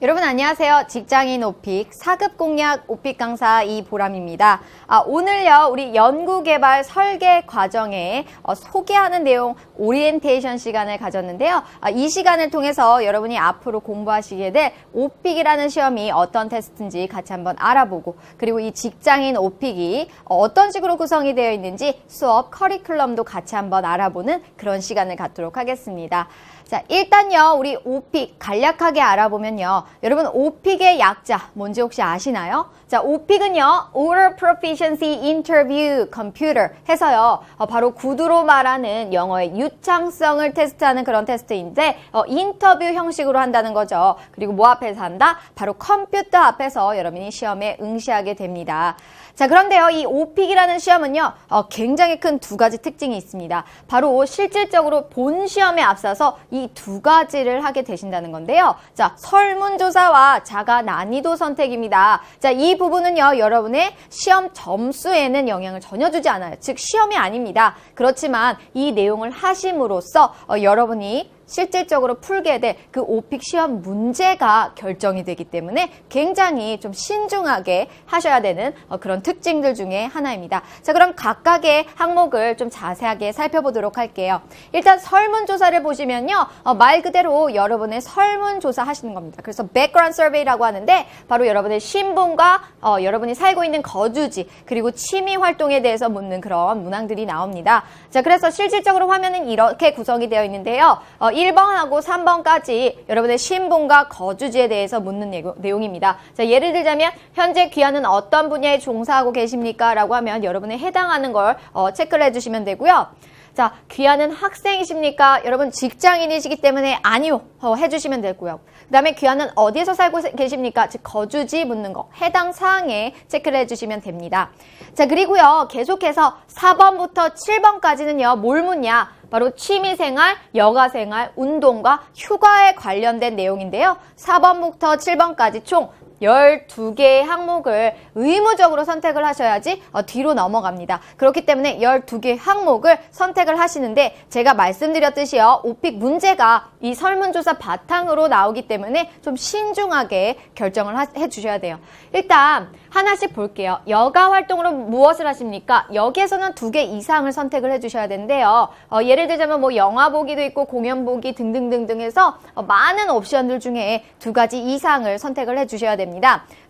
여러분 안녕하세요. 직장인 오픽 4급 공략 오픽 강사 이보람입니다. 오늘요 우리 연구개발 설계 과정에 소개하는 내용 오리엔테이션 시간을 가졌는데요. 이 시간을 통해서 여러분이 앞으로 공부하시게 될 오픽이라는 시험이 어떤 테스트인지 같이 한번 알아보고, 그리고 이 직장인 오픽이 어떤 식으로 구성이 되어 있는지 수업 커리큘럼도 같이 한번 알아보는 그런 시간을 갖도록 하겠습니다. 자, 일단요 우리 오픽 간략하게 알아보면요, 여러분 오픽의 약자 뭔지 혹시 아시나요? 자, 오픽은요 Oral Proficiency Interview Computer 해서요 바로 구두로 말하는 영어의 유창성을 테스트하는 그런 테스트인데 인터뷰 형식으로 한다는 거죠. 그리고 뭐 앞에서 한다? 바로 컴퓨터 앞에서 여러분이 시험에 응시하게 됩니다. 자, 그런데요 이 오픽이라는 시험은요 굉장히 큰 두 가지 특징이 있습니다. 바로 실질적으로 본 시험에 앞서서 이 두 가지를 하게 되신다는 건데요. 자, 설문조사와 자가 난이도 선택입니다. 자, 이 부분은요 여러분의 시험 점수에는 영향을 전혀 주지 않아요. 즉 시험이 아닙니다. 그렇지만 이 내용을 하심으로써 여러분이 실질적으로 풀게 될 그 오픽 시험 문제가 결정이 되기 때문에 굉장히 좀 신중하게 하셔야 되는 그런 특징들 중에 하나입니다. 자, 그럼 각각의 항목을 좀 자세하게 살펴보도록 할게요. 일단 설문조사를 보시면요 말 그대로 여러분의 설문조사 하시는 겁니다. 그래서 background survey라고 하는데 바로 여러분의 신분과 여러분이 살고 있는 거주지, 그리고 취미 활동에 대해서 묻는 그런 문항들이 나옵니다. 자, 그래서 실질적으로 화면은 이렇게 구성이 되어 있는데요. 1번하고 3번까지 여러분의 신분과 거주지에 대해서 묻는 내용입니다. 자, 예를 들자면 현재 귀하는 어떤 분야에 종사하고 계십니까? 라고 하면 여러분의 해당하는 걸 체크를 해주시면 되고요. 자, 귀하는 학생이십니까? 여러분 직장인이시기 때문에 아니요 해주시면 되고요. 그 다음에 귀하는 어디에서 살고 계십니까? 즉 거주지 묻는 거 해당 사항에 체크를 해주시면 됩니다. 자, 그리고요 계속해서 4번부터 7번까지는요 뭘 묻냐? 바로 취미생활, 여가생활, 운동과 휴가에 관련된 내용인데요. 4번부터 7번까지 총 12개의 항목을 의무적으로 선택을 하셔야지 뒤로 넘어갑니다. 그렇기 때문에 12개의 항목을 선택을 하시는데 제가 말씀드렸듯이요 오픽 문제가 이 설문조사 바탕으로 나오기 때문에 좀 신중하게 결정을 해주셔야 돼요. 일단 하나씩 볼게요. 여가 활동으로 무엇을 하십니까? 여기에서는 2개 이상을 선택을 해주셔야 되는데요. 예를 들자면 뭐 영화 보기도 있고 공연 보기 등등등등 해서 많은 옵션들 중에 2가지 이상을 선택을 해주셔야 됩니다.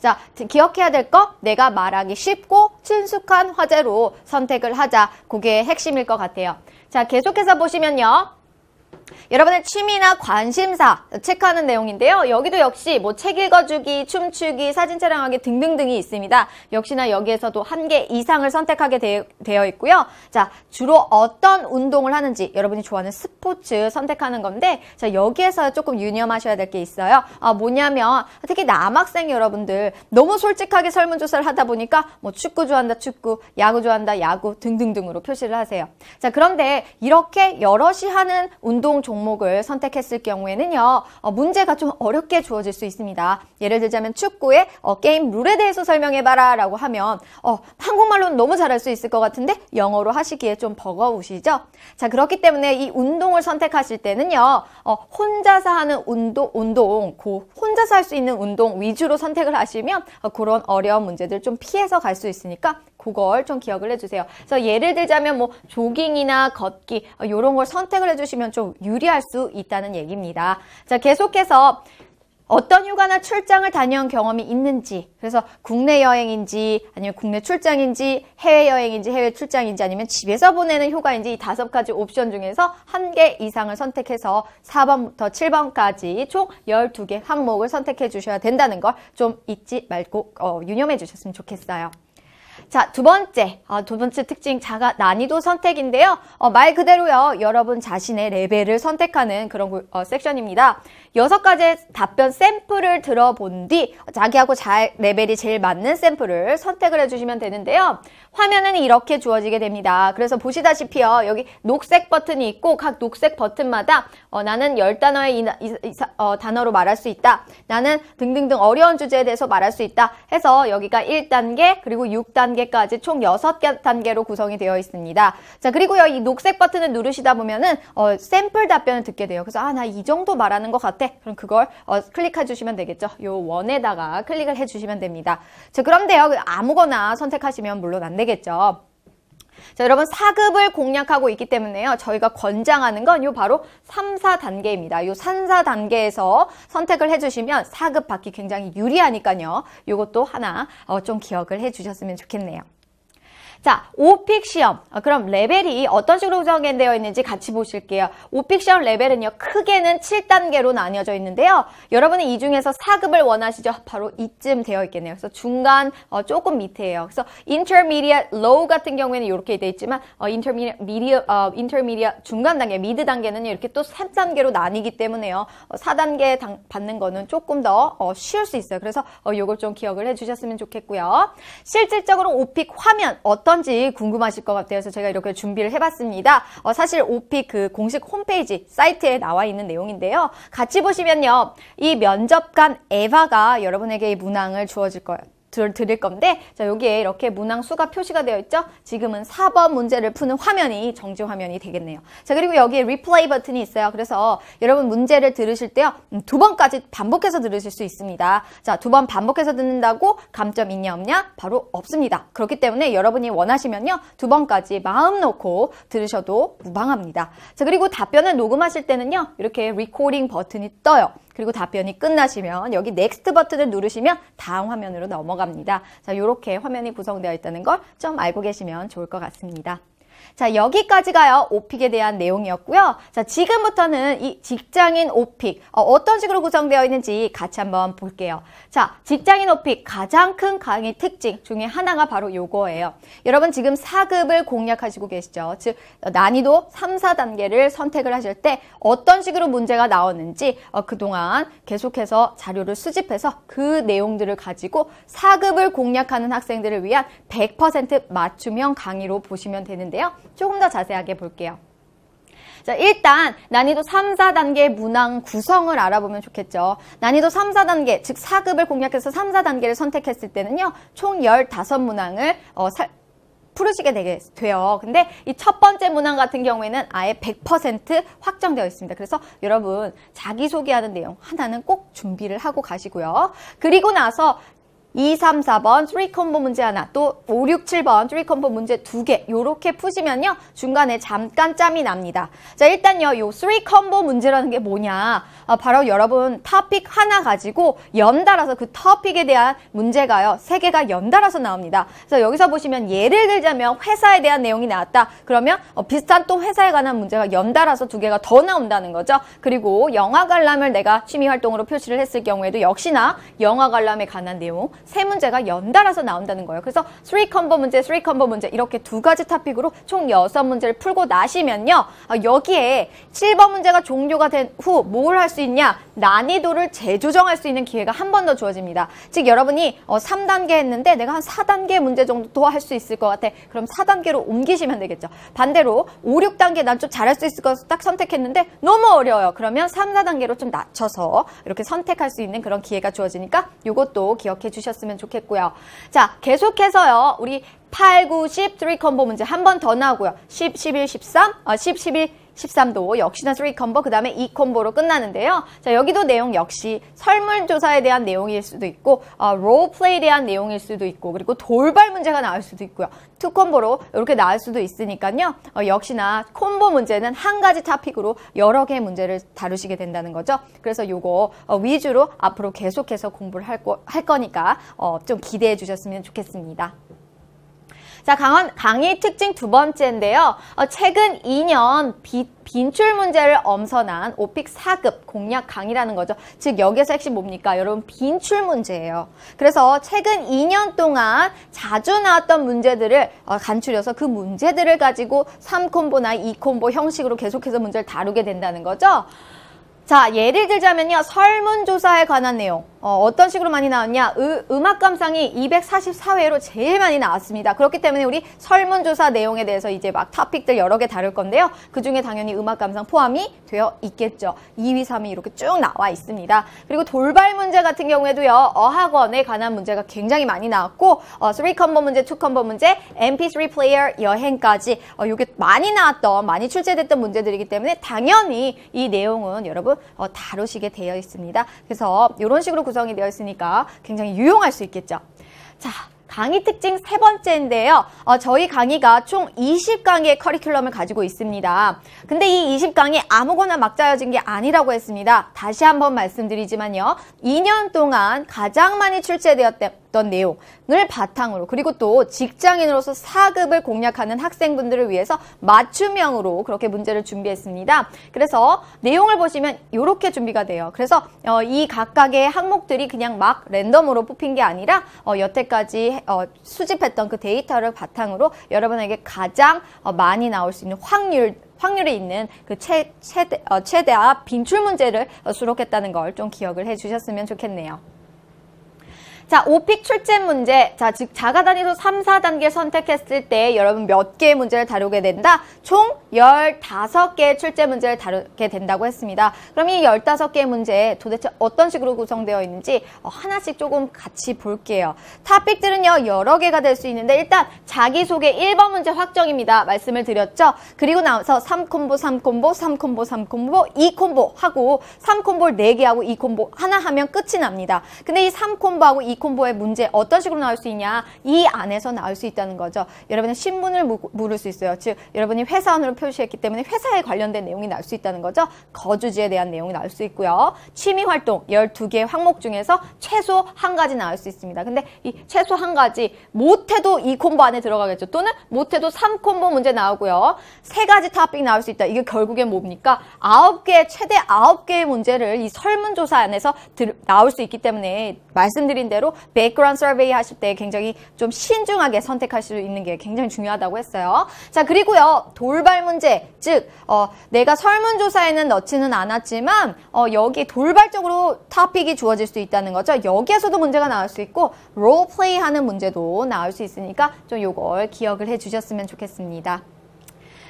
자, 기억해야 될 거, 내가 말하기 쉽고 친숙한 화제로 선택을 하자. 그게 핵심일 것 같아요. 자, 계속해서 보시면요. 여러분의 취미나 관심사 체크하는 내용인데요. 여기도 역시 뭐 책 읽어주기, 춤추기, 사진 촬영하기 등등등이 있습니다. 역시나 여기에서도 1개 이상을 선택하게 되어 있고요. 자, 주로 어떤 운동을 하는지 여러분이 좋아하는 스포츠 선택하는 건데, 자, 여기에서 조금 유념하셔야 될 게 있어요. 뭐냐면 특히 남학생 여러분들 너무 솔직하게 설문조사를 하다 보니까 뭐 축구 좋아한다 축구, 야구 좋아한다 야구 등등등으로 표시를 하세요. 자, 그런데 이렇게 여럿이 하는 운동 종목을 선택했을 경우에는요 문제가 좀 어렵게 주어질 수 있습니다. 예를 들자면 축구의 게임 룰에 대해서 설명해봐라 라고 하면 한국말로는 너무 잘할 수 있을 것 같은데 영어로 하시기에 좀 버거우시죠? 자, 그렇기 때문에 이 운동을 선택하실 때는요 혼자서 하는 운동 혼자서 할 수 있는 운동 위주로 선택을 하시면 그런 어려운 문제들 좀 피해서 갈 수 있으니까 그걸 좀 기억을 해주세요. 그래서 예를 들자면 뭐 조깅이나 걷기 이런 걸 선택을 해주시면 좀 유리할 수 있다는 얘기입니다. 자, 계속해서 어떤 휴가나 출장을 다녀온 경험이 있는지, 그래서 국내 여행인지 아니면 국내 출장인지 해외 여행인지 해외 출장인지 아니면 집에서 보내는 휴가인지 이 5가지 옵션 중에서 1개 이상을 선택해서 4번부터 7번까지 총 12개 항목을 선택해 주셔야 된다는 걸 좀 잊지 말고 유념해 주셨으면 좋겠어요. 자, 두 번째 특징 자가 난이도 선택인데요. 말 그대로요. 여러분 자신의 레벨을 선택하는 그런 섹션입니다. 6가지의 답변 샘플을 들어본 뒤 자기하고 레벨이 제일 맞는 샘플을 선택을 해주시면 되는데요. 화면은 이렇게 주어지게 됩니다. 그래서 보시다시피요. 여기 녹색 버튼이 있고 각 녹색 버튼마다 나는 10단어의 단어로 말할 수 있다. 나는 등등등 어려운 주제에 대해서 말할 수 있다. 해서 여기가 1단계 그리고 6단계 단계까지 총 6개 단계로 구성이 되어 있습니다. 자, 그리고요, 이 녹색 버튼을 누르시다 보면은, 샘플 답변을 듣게 돼요. 그래서, 나 이 정도 말하는 것 같아. 그럼 그걸, 클릭해 주시면 되겠죠. 요 원에다가 클릭을 해 주시면 됩니다. 자, 그런데요, 아무거나 선택하시면 물론 안 되겠죠. 자, 여러분 4급을 공략하고 있기 때문에요. 저희가 권장하는 건 요 바로 3, 4단계입니다. 요 3, 4단계에서 선택을 해주시면 4급 받기 굉장히 유리하니까요. 요것도 하나 좀 기억을 해주셨으면 좋겠네요. 자, 오픽 시험. 그럼 레벨이 어떤 식으로 구성되어 있는지 같이 보실게요. 오픽 시험 레벨은요, 크게는 7단계로 나뉘어져 있는데요. 여러분은 이 중에서 4급을 원하시죠? 바로 이쯤 되어 있겠네요. 그래서 중간, 조금 밑에예요. 그래서 intermediate, low 같은 경우에는 이렇게 되어 있지만, intermediate, 중간 단계, 미드 단계는 이렇게 또 3단계로 나뉘기 때문에요. 4단계 받는 거는 조금 더 쉬울 수 있어요. 그래서 요걸 좀 기억을 해주셨으면 좋겠고요. 실질적으로 오픽 화면, 어떤지 궁금하실 것 같아요. 그래서 제가 이렇게 준비를 해봤습니다. 사실 오픽 그 공식 홈페이지 사이트에 나와 있는 내용인데요. 같이 보시면요. 이 면접관 에바가 여러분에게 이 문항을 주어질 거예요. 드릴 건데, 자, 여기에 이렇게 문항 수가 표시가 되어 있죠? 지금은 4번 문제를 푸는 화면이 정지 화면이 되겠네요. 자, 그리고 여기에 리플레이 버튼이 있어요. 그래서 여러분 문제를 들으실 때요, 2번까지 반복해서 들으실 수 있습니다. 자, 2번 반복해서 듣는다고 감점 있냐 없냐? 바로 없습니다. 그렇기 때문에 여러분이 원하시면요, 2번까지 마음 놓고 들으셔도 무방합니다. 자, 그리고 답변을 녹음하실 때는요, 이렇게 리코딩 버튼이 떠요. 그리고 답변이 끝나시면 여기 넥스트 버튼을 누르시면 다음 화면으로 넘어갑니다. 자, 이렇게 화면이 구성되어 있다는 걸 좀 알고 계시면 좋을 것 같습니다. 자, 여기까지가요, 오픽에 대한 내용이었고요. 자, 지금부터는 이 직장인 오픽, 어떤 식으로 구성되어 있는지 같이 한번 볼게요. 자, 직장인 오픽 가장 큰 강의 특징 중에 하나가 바로 요거예요. 여러분 지금 4급을 공략하시고 계시죠? 즉, 난이도 3, 4단계를 선택을 하실 때 어떤 식으로 문제가 나왔는지 그동안 계속해서 자료를 수집해서 그 내용들을 가지고 4급을 공략하는 학생들을 위한 100% 맞춤형 강의로 보시면 되는데요. 조금 더 자세하게 볼게요. 자, 일단 난이도 3, 4단계 문항 구성을 알아보면 좋겠죠. 난이도 3, 4단계, 즉 4급을 공략해서 3, 4단계를 선택했을 때는요. 총 15문항을 풀으시게 돼요. 근데 이 첫 번째 문항 같은 경우에는 아예 100% 확정되어 있습니다. 그래서 여러분 자기소개하는 내용 하나는 꼭 준비를 하고 가시고요. 그리고 나서 2, 3, 4번 3콤보 문제 하나, 또 5, 6, 7번 3콤보 문제 2개 요렇게 푸시면요. 중간에 잠깐 짬이 납니다. 자, 일단요. 요 3콤보 문제라는 게 뭐냐. 바로 여러분 토픽 하나 가지고 연달아서 그 토픽에 대한 문제가요. 3개가 연달아서 나옵니다. 그래서 여기서 보시면 예를 들자면 회사에 대한 내용이 나왔다. 그러면 비슷한 또 회사에 관한 문제가 연달아서 2개가 더 나온다는 거죠. 그리고 영화 관람을 내가 취미 활동으로 표시를 했을 경우에도 역시나 영화 관람에 관한 내용 3문제가 연달아서 나온다는 거예요. 그래서 3콤보 문제, 3콤보 문제 이렇게 2가지 토픽으로 총 6문제를 풀고 나시면요. 여기에 7번 문제가 종료가 된 후 뭘 할 수 있냐? 난이도를 재조정할 수 있는 기회가 한 번 더 주어집니다. 즉 여러분이 3단계 했는데 내가 한 4단계 문제 정도 더 할 수 있을 것 같아. 그럼 4단계로 옮기시면 되겠죠. 반대로 5, 6단계 난 좀 잘할 수 있을 것 같아서 딱 선택했는데 너무 어려워요. 그러면 3, 4단계로 좀 낮춰서 이렇게 선택할 수 있는 그런 기회가 주어지니까 이것도 기억해 주셨으면 좋겠고요. 자, 계속해서요. 우리 8, 9, 10 3콤보 문제 한 번 더 나오고요. 10, 11, 13, 10, 11, 13도 역시나 3콤보, 그 다음에 2콤보로 끝나는데요. 자, 여기도 내용 역시 설문조사에 대한 내용일 수도 있고, 롤플레이에 대한 내용일 수도 있고, 그리고 돌발 문제가 나올 수도 있고요. 2콤보로 이렇게 나올 수도 있으니까요. 역시나 콤보 문제는 한 가지 토픽으로 여러 개의 문제를 다루시게 된다는 거죠. 그래서 요거 위주로 앞으로 계속해서 공부를 할 거니까 좀 기대해 주셨으면 좋겠습니다. 자, 강의 특징 2번째인데요. 최근 2년 빈출 문제를 엄선한 오픽 4급 공략 강의라는 거죠. 즉 여기에서 핵심 뭡니까? 여러분 빈출 문제예요. 그래서 최근 2년 동안 자주 나왔던 문제들을 간추려서 그 문제들을 가지고 3콤보나 2콤보 형식으로 계속해서 문제를 다루게 된다는 거죠. 자, 예를 들자면요. 설문조사에 관한 내용. 어떤 식으로 많이 나왔냐? 음악 감상이 244회로 제일 많이 나왔습니다. 그렇기 때문에 우리 설문조사 내용에 대해서 이제 막 토픽들 여러 개 다룰 건데요. 그 중에 당연히 음악 감상 포함이 되어 있겠죠. 2위, 3위 이렇게 쭉 나와 있습니다. 그리고 돌발 문제 같은 경우에도요. 어학원에 관한 문제가 굉장히 많이 나왔고 3컴보 문제, 2컴보 문제, MP3 플레이어, 여행까지 이게 많이 나왔던, 많이 출제됐던 문제들이기 때문에 당연히 이 내용은 여러분 다루시게 되어 있습니다. 그래서 이런 식으로 구성이 되어 있으니까 굉장히 유용할 수 있겠죠. 자, 강의 특징 세 번째인데요. 저희 강의가 총 20강의 커리큘럼을 가지고 있습니다. 근데 이 20강이 아무거나 막 짜여진 게 아니라고 했습니다. 다시 한번 말씀드리지만요. 2년 동안 가장 많이 출제되었던 내용을 바탕으로, 그리고 또 직장인으로서 4급을 공략하는 학생분들을 위해서 맞춤형으로 그렇게 문제를 준비했습니다. 그래서 내용을 보시면 이렇게 준비가 돼요. 그래서 이 각각의 항목들이 그냥 막 랜덤으로 뽑힌 게 아니라 여태까지 수집했던 그 데이터를 바탕으로 여러분에게 가장 많이 나올 수 있는 확률이 있는 그 최대한 빈출 문제를 수록했다는 걸 좀 기억을 해주셨으면 좋겠네요. 자, 오픽 출제 문제. 자, 즉 자가 단위로 3, 4단계 선택했을 때 여러분 몇 개의 문제를 다루게 된다? 총 15개의 출제 문제를 다루게 된다고 했습니다. 그럼 이 15개의 문제 도대체 어떤 식으로 구성되어 있는지 하나씩 조금 같이 볼게요. 토픽들은요, 여러 개가 될 수 있는데 일단 자기소개 1번 문제 확정입니다. 말씀을 드렸죠? 그리고 나서 3콤보, 3콤보, 3콤보, 3콤보, 2콤보 하고 3콤보를 4개 하고 2콤보 하나 하면 끝이 납니다. 근데 이 3콤보하고 2콤보의 문제 어떤 식으로 나올 수 있냐? 이 안에서 나올 수 있다는 거죠. 여러분은 신분을 물을 수 있어요. 즉 여러분이 회사원으로 표시했기 때문에 회사에 관련된 내용이 나올 수 있다는 거죠. 거주지에 대한 내용이 나올 수 있고요. 취미활동 12개의 항목 중에서 최소 한 가지 나올 수 있습니다. 근데 이 최소 한 가지 못해도 2콤보 안에 들어가겠죠. 또는 못해도 3콤보 문제 나오고요. 3가지 토픽 나올 수 있다. 이게 결국엔 뭡니까? 9개, 최대 9개의 문제를 이 설문조사 안에서 나올 수 있기 때문에 말씀드린 대로 백그라운드 서베이 하실 때 굉장히 좀 신중하게 선택할 수 있는 게 굉장히 중요하다고 했어요. 자, 그리고요. 돌발 문제, 즉 내가 설문조사에는 넣지는 않았지만 여기 돌발적으로 토픽이 주어질 수 있다는 거죠. 여기에서도 문제가 나올 수 있고 롤플레이 하는 문제도 나올 수 있으니까 좀 요걸 기억을 해주셨으면 좋겠습니다.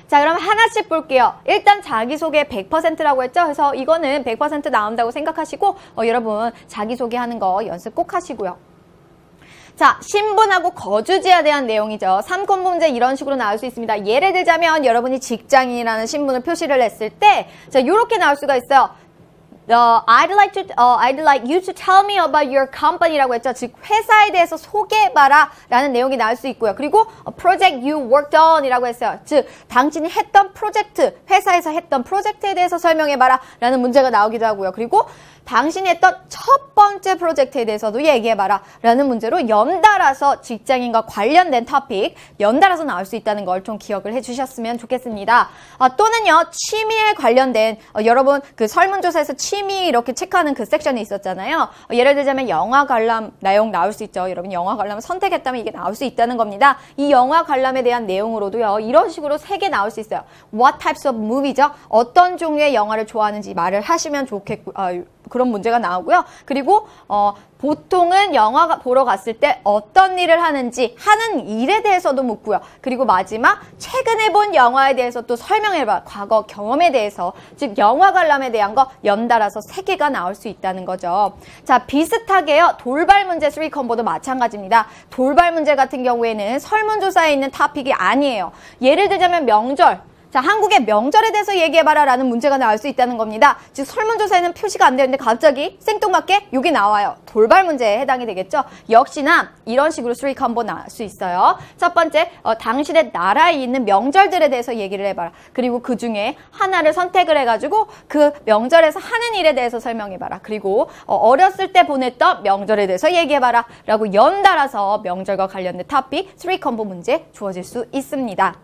자, 그럼 하나씩 볼게요. 일단 자기소개 100%라고 했죠? 그래서 이거는 100% 나온다고 생각하시고 여러분 자기소개하는 거 연습 꼭 하시고요. 자, 신분하고 거주지에 대한 내용이죠. 3콤보 문제 이런 식으로 나올 수 있습니다. 예를 들자면 여러분이 직장인이라는 신분을 표시를 했을 때 자, 이렇게 나올 수가 있어요. I'd like you to tell me about your company라고 했죠. 즉 회사에 대해서 소개해봐라 라는 내용이 나올 수 있고요. 그리고 project you worked on 이라고 했어요. 즉 당신이 했던 프로젝트, 회사에서 했던 프로젝트에 대해서 설명해봐라 라는 문제가 나오기도 하고요. 그리고 당신이 했던 첫 번째 프로젝트에 대해서도 얘기해봐라 라는 문제로 연달아서 직장인과 관련된 토픽 연달아서 나올 수 있다는 걸 좀 기억을 해주셨으면 좋겠습니다. 또는요, 취미에 관련된 여러분 그 설문조사에서 취미 이렇게 체크하는 그 섹션이 있었잖아요. 예를 들자면 영화 관람 내용 나올 수 있죠. 여러분 영화 관람을 선택했다면 이게 나올 수 있다는 겁니다. 이 영화 관람에 대한 내용으로도요. 이런 식으로 3개 나올 수 있어요. What types of movie죠? 어떤 종류의 영화를 좋아하는지 말을 하시면 좋겠고 그런 문제가 나오고요. 그리고 보통은 영화 보러 갔을 때 어떤 일을 하는지 하는 일에 대해서도 묻고요. 그리고 마지막 최근에 본 영화에 대해서 또 설명해봐. 과거 경험에 대해서 즉 영화 관람에 대한 거 연달아서 3개가 나올 수 있다는 거죠. 자, 비슷하게요. 돌발 문제 3컴보도 마찬가지입니다. 돌발 문제 같은 경우에는 설문조사에 있는 토픽이 아니에요. 예를 들자면 명절. 자, 한국의 명절에 대해서 얘기해봐라 라는 문제가 나올 수 있다는 겁니다. 즉 설문조사에는 표시가 안 되는데 갑자기 생뚱맞게 여기 나와요. 돌발 문제에 해당이 되겠죠. 역시나 이런 식으로 3컴보 나올 수 있어요. 첫 번째, 당신의 나라에 있는 명절들에 대해서 얘기를 해봐라. 그리고 그 중에 하나를 선택을 해가지고 그 명절에서 하는 일에 대해서 설명해봐라. 그리고 어렸을 때 보냈던 명절에 대해서 얘기해봐라 라고 연달아서 명절과 관련된 토픽 3컴보 문제 주어질 수 있습니다.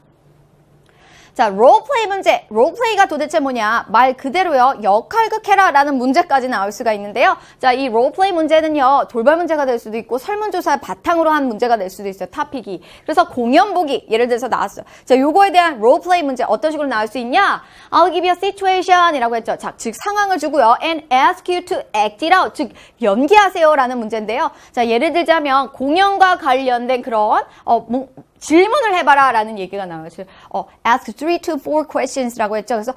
자, 롤플레이 문제. 롤플레이가 도대체 뭐냐? 말 그대로요. 역할극해라 라는 문제까지 나올 수가 있는데요. 자, 이 롤플레이 문제는요. 돌발 문제가 될 수도 있고 설문조사 바탕으로 한 문제가 될 수도 있어요. 토픽이. 그래서 공연 보기 예를 들어서 나왔어요. 자, 요거에 대한 롤플레이 문제 어떤 식으로 나올 수 있냐? I'll give you a situation 이라고 했죠. 자, 즉 상황을 주고요. And ask you to act it out. 즉 연기하세요 라는 문제인데요. 자, 예를 들자면 공연과 관련된 그런 질문을 해봐라 라는 얘기가 나와요. ask 3 to 4 questions라고 했죠. 그래서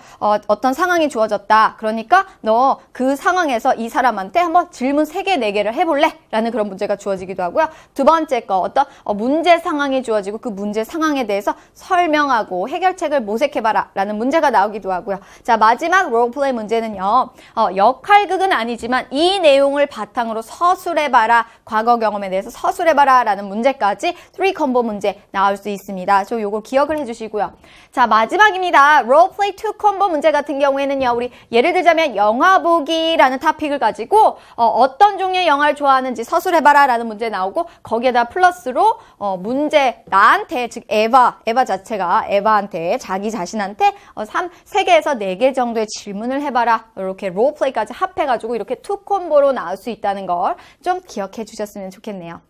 어떤 상황이 주어졌다. 그러니까 너 그 상황에서 이 사람한테 한번 질문 3개, 4개를 해볼래? 라는 그런 문제가 주어지기도 하고요. 두 번째 거 어떤 문제 상황이 주어지고 그 문제 상황에 대해서 설명하고 해결책을 모색해봐라 라는 문제가 나오기도 하고요. 자, 마지막 롤플레이 문제는요. 역할극은 아니지만 이 내용을 바탕으로 서술해봐라. 과거 경험에 대해서 서술해봐라 라는 문제까지 3 콤보 문제 나올 수 있습니다. 저 요거 기억을 해주시고요. 자, 마지막입니다. 롤플레이 2 콤보 문제 같은 경우에는요. 우리 예를 들자면 영화 보기라는 토픽을 가지고 어떤 종류의 영화를 좋아하는지 서술해봐라 라는 문제 나오고 거기에다 플러스로 문제 나한테 즉 에바 자체가 에바한테 자기 자신한테 3개에서 4개 정도의 질문을 해봐라. 이렇게 롤플레이까지 합해가지고 이렇게 2 콤보로 나올 수 있다는 걸 좀 기억해 주셨으면 좋겠네요.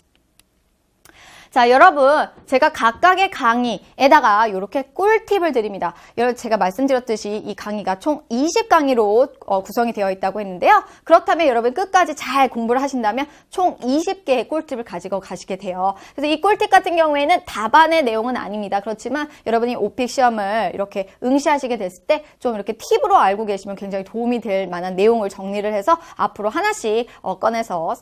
자, 여러분 제가 각각의 강의에다가 이렇게 꿀팁을 드립니다. 여러분 제가 말씀드렸듯이 이 강의가 총 20강의로 구성이 되어 있다고 했는데요. 그렇다면 여러분 끝까지 잘 공부를 하신다면 총 20개의 꿀팁을 가지고 가시게 돼요. 그래서 이 꿀팁 같은 경우에는 답안의 내용은 아닙니다. 그렇지만 여러분이 오픽 시험을 이렇게 응시하시게 됐을 때 좀 이렇게 팁으로 알고 계시면 굉장히 도움이 될 만한 내용을 정리를 해서 앞으로 하나씩 꺼내서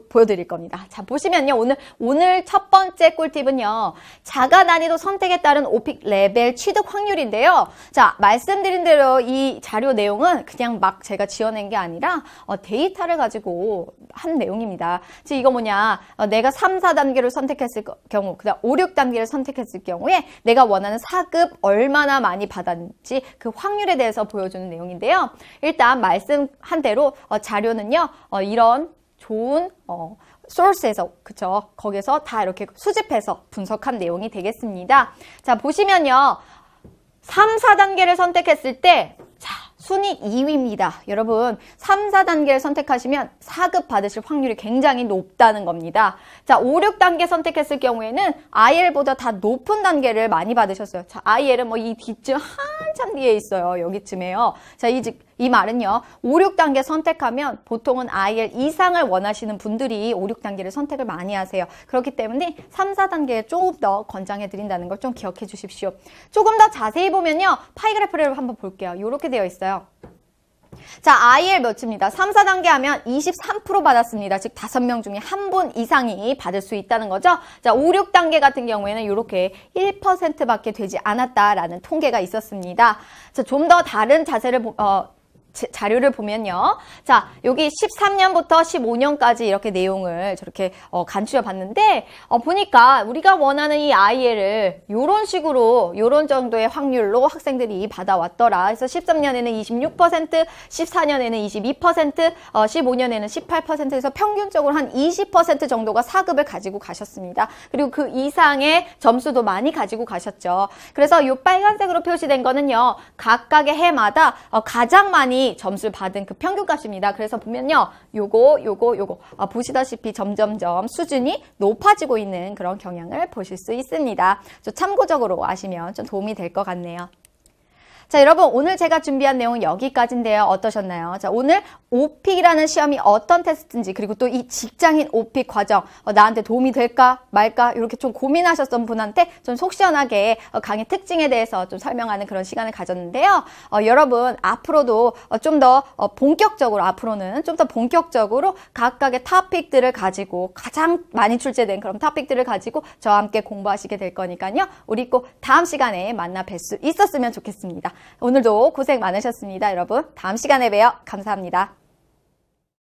보여드릴 겁니다. 자, 보시면요. 오늘 첫 번째 꿀팁은요. 자가 난이도 선택에 따른 오픽 레벨 취득 확률인데요. 자, 말씀드린 대로 이 자료 내용은 그냥 막 제가 지어낸 게 아니라 데이터를 가지고 한 내용입니다. 즉 이거 뭐냐. 내가 3, 4단계를 선택했을 경우, 그다음 5, 6단계를 선택했을 경우에 내가 원하는 4급 얼마나 많이 받았는지 그 확률에 대해서 보여주는 내용인데요. 일단 말씀한 대로 자료는요. 이런 좋은 소스에서 그쵸? 거기서 다 이렇게 수집해서 분석한 내용이 되겠습니다. 자, 보시면요. 3, 4단계를 선택했을 때 자, 순위 2위입니다. 여러분 3, 4단계를 선택하시면 4급 받으실 확률이 굉장히 높다는 겁니다. 자, 5, 6단계 선택했을 경우에는 IEL보다 다 높은 단계를 많이 받으셨어요. 자, IEL은 뭐 이 뒤쯤 한참 뒤에 있어요. 여기쯤에요. 자, 이 말은요. 5, 6단계 선택하면 보통은 IEL 이상을 원하시는 분들이 5, 6단계를 선택을 많이 하세요. 그렇기 때문에 3, 4단계에 조금 더 권장해 드린다는 걸 좀 기억해 주십시오. 조금 더 자세히 보면요. 파이그래프를 한번 볼게요. 이렇게 되어 있어요. 자, IEL 몇입니다. 3, 4단계 하면 23% 받았습니다. 즉 5명 중에 1분 이상이 받을 수 있다는 거죠. 자, 5, 6단계 같은 경우에는 이렇게 1%밖에 되지 않았다라는 통계가 있었습니다. 자, 좀 더 다른 자료를 보면요. 자, 여기 13년부터 15년까지 이렇게 내용을 저렇게 간추려 봤는데 보니까 우리가 원하는 이 IEL을 요런 식으로 요런 정도의 확률로 학생들이 받아왔더라. 그래서 13년에는 26%, 14년에는 22%, 15년에는 18%에서 평균적으로 한 20% 정도가 4급을 가지고 가셨습니다. 그리고 그 이상의 점수도 많이 가지고 가셨죠. 그래서 요 빨간색으로 표시된 거는요. 각각의 해마다 가장 많이 점수를 받은 그 평균값입니다. 그래서 보면요. 요거 보시다시피 점점점 수준이 높아지고 있는 그런 경향을 보실 수 있습니다. 좀 참고적으로 아시면 좀 도움이 될 것 같네요. 자, 여러분 오늘 제가 준비한 내용은 여기까지인데요. 어떠셨나요? 자, 오늘 오픽이라는 시험이 어떤 테스트인지 그리고 또 이 직장인 오픽 과정 나한테 도움이 될까 말까 이렇게 좀 고민하셨던 분한테 좀 속 시원하게 강의 특징에 대해서 좀 설명하는 그런 시간을 가졌는데요. 여러분 앞으로도 좀 더 본격적으로 각각의 토픽들을 가지고 가장 많이 출제된 그런 토픽들을 가지고 저와 함께 공부하시게 될 거니까요. 우리 꼭 다음 시간에 만나 뵐 수 있었으면 좋겠습니다. 오늘도 고생 많으셨습니다. 여러분 다음 시간에 봬요. 감사합니다.